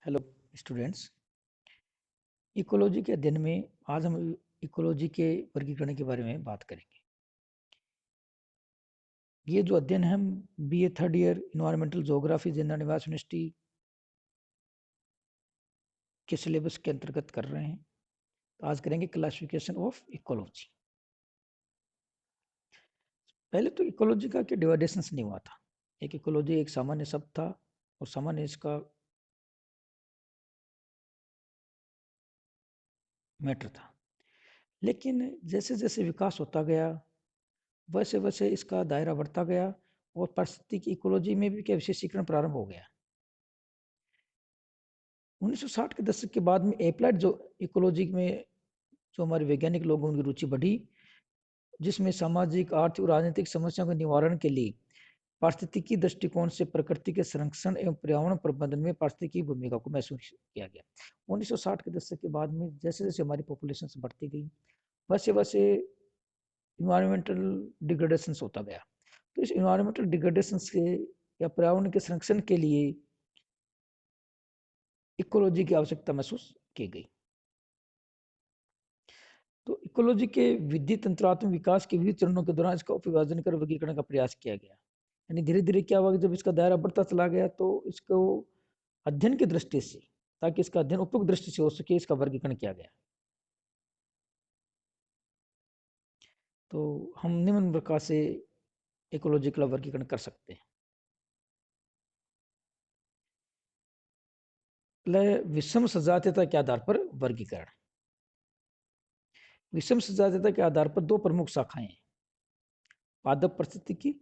Hello students. Ecology के अध्ययन में आज हम इकोलॉजी के वर्गीकरण के बारे में बात करेंगे। ये जो अध्ययन है हम BA third year environmental geography general निवास यूनिवर्सिटी के सिलेबस के अंतर्गत कर रहे हैं। तो आज करेंगे क्लासिफिकेशन ऑफ इकोलॉजी। पहले तो इकोलॉजी का क्या डिवाइडेशंस नहीं हुआ था। एक इकोलॉजी एक सामान्य शब्द था और सामान्य इसका मैटर था, लेकिन जैसे जैसे विकास होता गया वैसे वैसे इसका दायरा बढ़ता गया और पारिस्थितिक इकोलॉजी में भी क्या विशेषीकरण प्रारंभ हो गया। 1960 के दशक के बाद में एप्लाइड जो इकोलॉजी में जो हमारे वैज्ञानिक लोगों की रुचि बढ़ी, जिसमें सामाजिक आर्थिक और राजनीतिक समस्याओं के निवारण के लिए पारिस्थितिकी दृष्टिकोण से प्रकृति के संरक्षण एवं पर्यावरण प्रबंधन में पारिस्थितिकी भूमिका को महसूस किया गया। 1960 के दशक के बाद में जैसे जैसे हमारी पॉपुलेशन बढ़ती गई वैसे वैसे इन्वायरमेंटल डिग्रेडेशन होता गया। तो इस इन्वायरमेंटल डिग्रेडेशन के या पर्यावरण के संरक्षण के लिए इकोलॉजी की आवश्यकता महसूस की गई। तो इकोलॉजी के विधि तंत्रात्मक विकास के विविध चरणों के दौरान इसका उपविभाजन कर वर्गीकरण का प्रयास किया गया। यानी धीरे धीरे क्या हुआ कि जब इसका दायरा बढ़ता चला गया तो इसको अध्ययन की दृष्टि से, ताकि इसका अध्ययन उपयुक्त दृष्टि से हो सके, इसका वर्गीकरण किया गया। तो हम निम्न प्रकार से इकोलॉजिकल वर्गीकरण कर सकते हैं। विषम सजातीयता के आधार पर वर्गीकरण। विषम सजातीयता के आधार पर दो प्रमुख शाखाएं हैं, पादप परिस्थितिकी,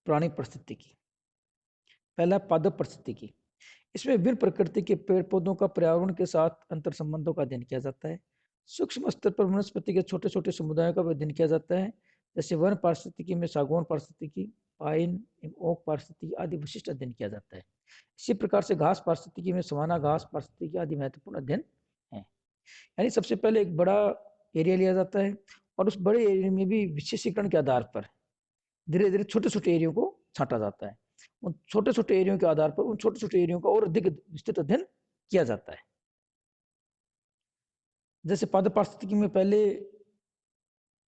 प्राणी परिस्थितिकी। पहला पादप परिस्थितिकी। इसमें विभिन्न प्रकृति के पेड़ पौधों का पर्यावरण के साथ अंतर संबंधों का अध्ययन किया जाता है। सूक्ष्म स्तर पर वनस्पति के छोटे छोटे समुदायों का अध्ययन किया जाता है, जैसे वन पारिस्थितिकी में सागौन पारिस्थितिकी, पाइन एवं ओक पारिस्थितिकी आदि विशिष्ट अध्ययन किया जाता है। इसी प्रकार से घास पारिस्थितिकी में सवाना घास पारिस्थितिकी आदि महत्वपूर्ण अध्ययन है। यानी सबसे पहले एक बड़ा एरिया लिया जाता है और उस बड़े एरिया में भी विशेषीकरण के आधार पर धीरे धीरे छोटे छोटे एरियो को छांटा जाता है। उन छोटे छोटे एरियो के आधार पर उन छोटे छोटे एरियो का और अधिक विस्तृत अध्ययन किया जाता है। जैसे पादप पारिस्थितिकी में पहले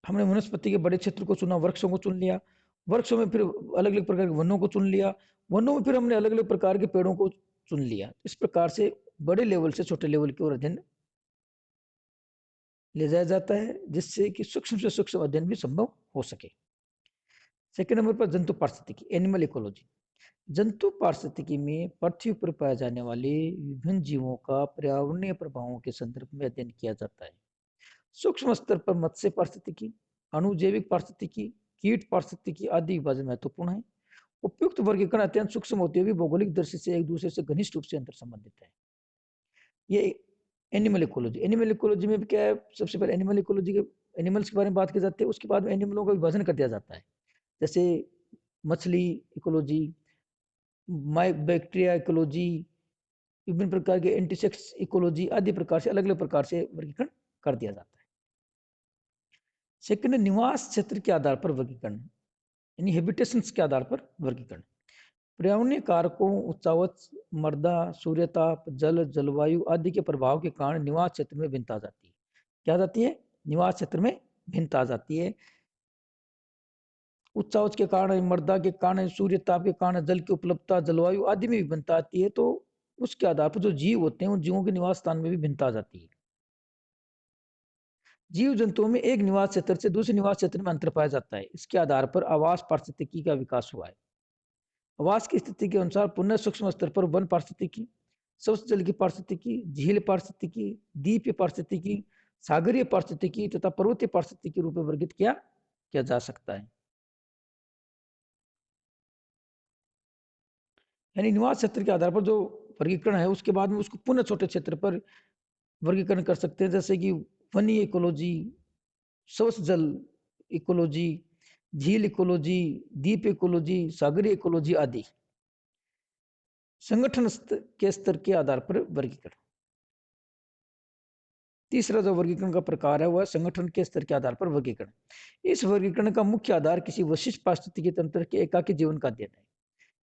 हमने वनस्पति के बड़े क्षेत्र को चुना, वृक्षों को चुन लिया, वृक्षों में फिर अलग अलग प्रकार के वनों को चुन लिया, वनों में फिर हमने अलग अलग प्रकार के पेड़ों को चुन लिया। इस प्रकार से बड़े लेवल से छोटे लेवल की ओर अध्ययन ले जाया जाता है, जिससे कि सूक्ष्म से सूक्ष्म अध्ययन भी संभव हो सके। सेकेंड नंबर पर जंतु पारिस्थितिकी, एनिमल इकोलॉजी। जंतु पारिस्थितिकी में पृथ्वी पर पाए जाने वाले विभिन्न जीवों का पर्यावरणीय प्रभावों के संदर्भ में अध्ययन किया जाता है। सूक्ष्म स्तर पर मत्स्य पारिस्थितिकी, अणुजैविक पारिस्थितिकी, कीट पारिस्थितिकी आदि विभाजन महत्वपूर्ण है। उपयुक्त वर्गीकरण अत्यंत सूक्ष्म होते हुए भौगोलिक दृष्टि से एक दूसरे से घनिष्ठ रूप से अंतर संबंधित है। ये एनिमल इकोलॉजी। एनिमल इकोलॉजी में क्या है, सबसे पहले एनिमल इकोलॉजी के एनिमल्स के बारे में बात की जाती है, उसके बाद में एनिमलों का विभाजन कर दिया जाता है। जैसे मछली इकोलॉजी, बैक्टीरिया इकोलॉजी, विभिन्न प्रकार के एंटीसेक्स इकोलॉजी आदि प्रकार से अलग अलग प्रकार से वर्गीकरण कर दिया जाता है। सेकंड, निवास क्षेत्र के आधार पर वर्गीकरण, यानी हैबिटेशंस के आधार पर वर्गीकरण। पर्यावरणीय कारकों उच्चावच, मृदा, सूर्यताप, जल, जलवायु आदि के प्रभाव के कारण निवास क्षेत्र में भिन्नता आ जाती है। क्या जाती है? निवास क्षेत्र में भिन्नता आ जाती है। उच्चावच के कारण, मृदा के कारण, सूर्यताप के कारण, जल की उपलब्धता, जलवायु आदि में भी भिन्नता आती है। तो उसके आधार पर जो जीव होते हैं उन जीवों के निवास स्थान में भी भिन्नता आ जाती है। जीव जंतुओं में एक निवास क्षेत्र से दूसरे निवास क्षेत्र में अंतर पाया जाता है। इसके आधार पर आवास पारिस्थितिकी का विकास हुआ है। आवास की स्थिति के अनुसार पुनः सूक्ष्म स्तर पर वन पारिस्थितिकी, स्वच्छ जल की पारिस्थितिकी, झील पारिस्थितिकी, द्वीप पारिस्थितिकी, सागरीय पारिस्थितिकी तथा पर्वतीय पारिस्थितिकी रूप में वर्गीकृत किया जा सकता है। यानी निवास क्षेत्र के आधार पर जो वर्गीकरण है उसके बाद में उसको पुनः छोटे क्षेत्र पर वर्गीकरण कर सकते हैं, जैसे कि वनीय इकोलॉजी, स्वच्छ जल इकोलॉजी, झील इकोलॉजी, द्वीप इकोलॉजी, सागरीय इकोलॉजी आदि। संगठन के स्तर के आधार पर वर्गीकरण। तीसरा जो वर्गीकरण का प्रकार है वह संगठन के स्तर के आधार पर वर्गीकरण। इस वर्गीकरण का मुख्य आधार किसी विशिष्ट पारिस्थितिकी तंत्र के एकाकी जीवन का अध्ययन है।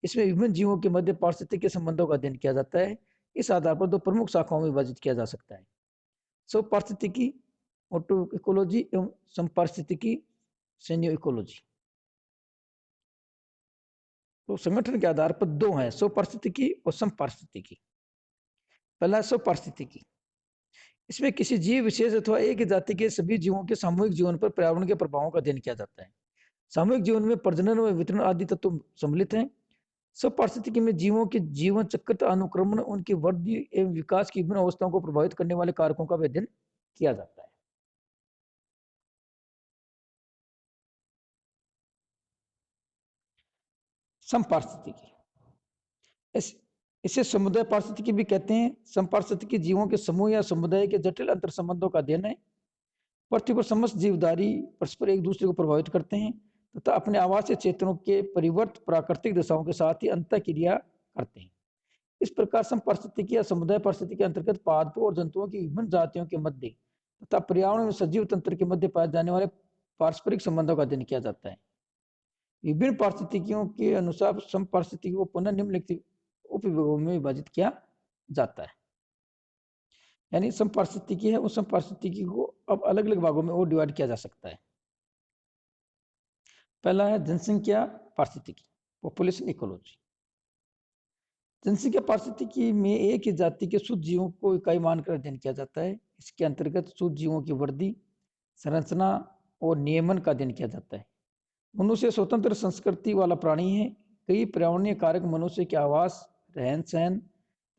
इसमें विभिन्न जीवों के मध्य पारिस्थितिक के संबंधों का अध्ययन किया जाता है। इस आधार पर दो प्रमुख शाखाओं में विभाजित किया जा सकता है, स्वपारिस्थितिकी ऑटो इकोलॉजी एवं समपारिस्थितिकी सेन्यो इकोलॉजी। तो संगठन के आधार पर दो हैं, स्वपारिस्थितिकी और समपारिस्थितिकी। पहला है स्वपारिस्थितिकी। इसमें किसी जीव विशेष अथवा एक ही जाति के सभी जीवों के सामूहिक जीवन पर पर्यावरण के प्रभावों का अध्ययन किया जाता है। सामूहिक जीवन में प्रजनन व वितरण आदि तत्व सम्मिलित हैं। स्वपारिस्थितिकी में जीवों के जीवन चक्र, अनुक्रमण, उनकी वृद्धि एवं विकास की विभिन्न अवस्थाओं को प्रभावित करने वाले कारकों का अध्ययन किया जाता है। समपारिस्थितिकी, इसे समुदाय पारिस्थितिकी भी कहते हैं। समपारिस्थितिकी जीवों के समूह या समुदाय के जटिल अंतर संबंधों का अध्ययन है। पृथ्वी पर समस्त जीवधारी परस्पर एक दूसरे को प्रभावित करते हैं तथा अपने आवासीय क्षेत्रों के परिवर्त प्राकृतिक दिशाओं के साथ ही अंतर क्रिया करते हैं। इस प्रकार समपारिस्थितिकी या समुदाय पारिस्थितिकी के अंतर्गत पादपों और जंतुओं की विभिन्न जातियों के मध्य तथा पर्यावरण में सजीव तंत्र के मध्य पाए जाने वाले पारस्परिक संबंधों का अध्ययन किया जाता है। विभिन्न पारिस्थितिकियों के अनुसार समपारिस्थितिकी को पुनः निम्नलिखित उपविभागों में विभाजित किया जाता है। यानी समपारिस्थितिकी है, उस समपारिस्थितिकी को अब अलग अलग भागों में और डिवाइड किया जा सकता है। पहला है जनसंख्या पारिस्थितिकी, पॉपुलेशन इकोलॉजी। जनसंख्या पारिस्थितिकी में एक ही जाति के शुद्ध जीवों को इकाई मानकर अध्ययन किया जाता है। इसके अंतर्गत शुद्ध जीवों की वृद्धि, संरचना और नियमन का अध्ययन किया जाता है। मनुष्य स्वतंत्र संस्कृति वाला प्राणी है। कई पर्यावरणीय कारक मनुष्य के आवास, रहन सहन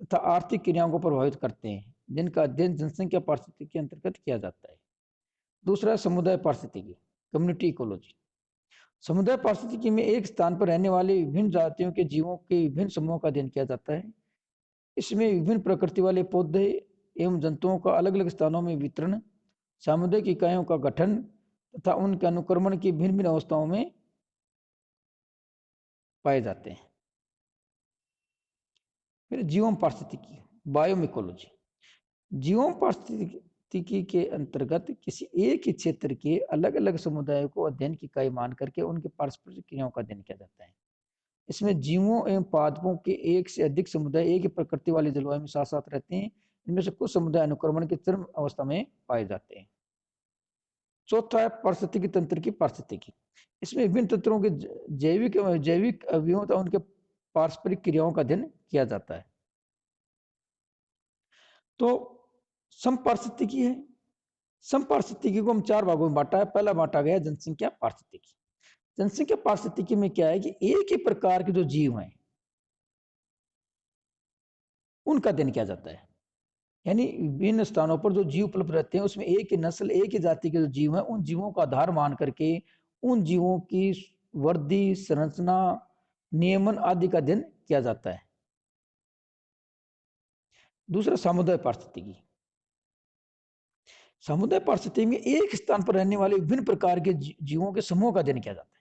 तथा आर्थिक क्रियाओं को प्रभावित करते हैं, जिनका अध्ययन जनसंख्या पारिस्थितिकी के अंतर्गत किया जाता है। दूसरा समुदाय पारिस्थितिकी, कम्युनिटी इकोलॉजी। समुदाय पारिस्थितिकी में एक स्थान पर रहने वाले विभिन्न जातियों के जीवों के विभिन्न समूहों का अध्ययन किया जाता है। इसमें विभिन्न प्रकृति वाले पौधे एवं जंतुओं का अलग अलग स्थानों में वितरण, सामुदायिक इकाइयों का गठन तथा उनके अनुक्रमण की भिन्न भिन्न अवस्थाओं में पाए जाते हैं। फिर जीवों पारिस्थितिकी, बायोम इकोलॉजी। जीवों पारिस्थितिकी के अंतर्गत किसी एक ही क्षेत्र के अलग अलग समुदायों को अध्ययन की इकाई मान करके उनके पारस्परिक क्रियाओं का अध्ययन किया जाता है। इसमें जीवों एवं पादपों के एक से अधिक समुदाय एक ही प्रकृति वाली जलवायु में साथ साथ रहते हैं। इनमें से कुछ समुदाय अनुक्रमण की चरम अवस्था में पाए जाते हैं। चौथा है पारिस्थितिकी तंत्र की पारिस्थितिकी। इसमें विभिन्न तंत्रों के जैविक अवयवों तथा उनके पारस्परिक क्रियाओं का अध्ययन किया जाता है। तो समपारिस्थितिकी है। समपारिस्थितिकी को हम चार भागों में बांटा है। पहला बांटा गया जनसंख्या पारिस्थितिकी। जनसंख्या पारिस्थितिकी में क्या है कि एक ही प्रकार के जो जीव हैं उनका अध्ययन किया जाता है। यानी विभिन्न स्थानों पर जो जीव उपलब्ध रहते हैं उसमें एक ही नस्ल, एक ही जाति के जो जीव हैं उन जीवों का आधार मान करके उन जीवों की वृद्धि, संरचना, नियमन आदि का अध्ययन किया जाता है। दूसरा समुदाय पारिस्थितिकी। समुदाय पारिस्थितिकी में एक स्थान पर रहने वाले विभिन्न प्रकार के जीवों के समूह का अध्ययन किया जाता है।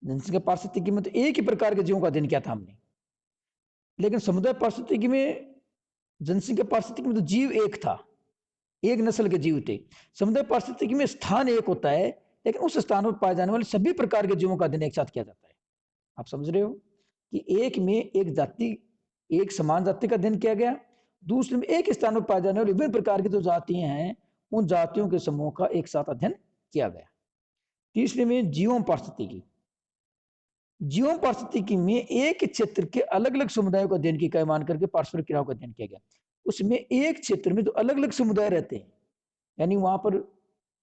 जनसंख्या पारिस्थितिकी में तो एक ही प्रकार के जीवों का अध्ययन किया था हमने, लेकिन समुदाय पारिस्थितिकी में, जनसंख्या पारिस्थितिकी में तो जीव एक था, एक नस्ल के जीव थे। समुदाय पारिस्थितिकी में स्थान एक होता है, लेकिन उस स्थान पर पाए जाने वाले सभी प्रकार के जीवों का अध्ययन एक साथ किया जाता है। आप समझ रहे हो कि एक में एक जाति, एक समान जाति का अध्ययन किया गया, दूसरे में एक स्थान पर पाए जाने वाले विभिन्न प्रकार की जो जातियां हैं उन जातियों के समूह का एक साथ अध्ययन किया गया। तीसरे में जीवों पारिस्थितिकी। जीवों पारिस्थितिकी में एक क्षेत्र के अलग अलग समुदायों का अध्ययन की इकाई मान करके पारस्परिक क्रियाओं का अध्ययन किया गया। उसमें एक क्षेत्र में तो अलग अलग समुदाय रहते हैं, यानी वहां पर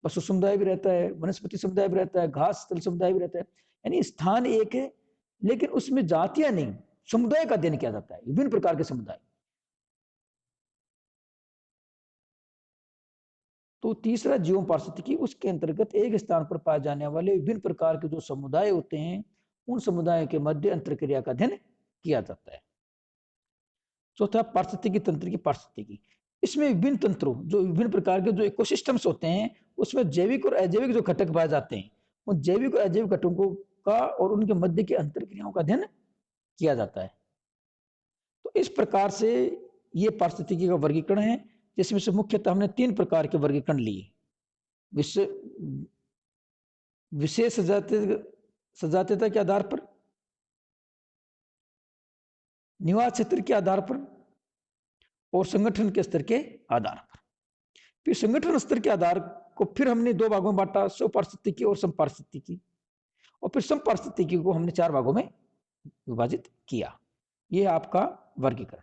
पशु समुदाय भी रहता है, वनस्पति समुदाय भी रहता है, घास स्थल समुदाय भी रहता है। यानी स्थान एक है लेकिन उसमें जातियां नहीं, समुदाय का अध्ययन किया जाता है, विभिन्न प्रकार के समुदाय। तो तीसरा जीवों पारिस्थितिकी, उसके अंतर्गत एक स्थान पर पाए जाने वाले विभिन्न प्रकार के जो समुदाय होते हैं उन समुदायों के मध्य अंतरक्रिया का अध्ययन किया जाता है। चौथा पारिस्थितिकी तंत्र की पारिस्थितिकी। इसमें विभिन्न तंत्रों, जो विभिन्न प्रकार के जो इकोसिस्टम्स होते हैं उसमें जैविक और अजैविक जो घटक पाए जाते हैं उन जैविक और अजैविक घटकों का और उनके मध्य की अंतरक्रियाओं का अध्ययन किया जाता है। तो इस प्रकार से ये पारिस्थितिकी का वर्गीकरण है, जिसमें से मुख्यतः हमने तीन प्रकार के वर्गीकरण लिए। विशेष सजातीयता के आधार पर, निवास क्षेत्र के आधार पर और संगठन के स्तर के आधार पर। फिर संगठन स्तर के आधार को फिर हमने दो भागों में बांटा, स्वपारिस्थितिकी और समपारिस्थितिकी, और फिर समपारिस्थितिकी को हमने चार भागों में विभाजित किया। यह आपका वर्गीकरण।